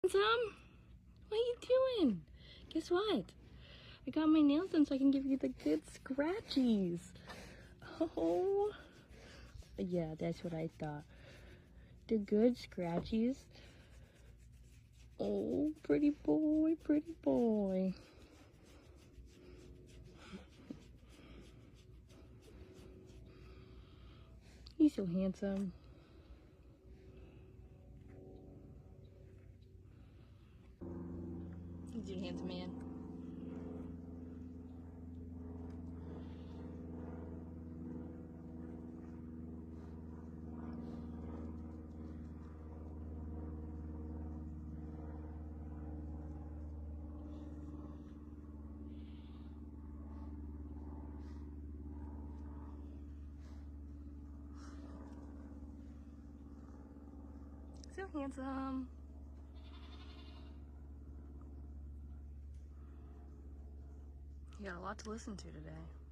handsome? What are you doing? Guess what? I got my nails done so I can give you the good scratchies. Oh, yeah, that's what I thought. The good scratchies. Oh, pretty boy, pretty boy. He's so handsome. He's a handsome man. So handsome. You got a lot to listen to today.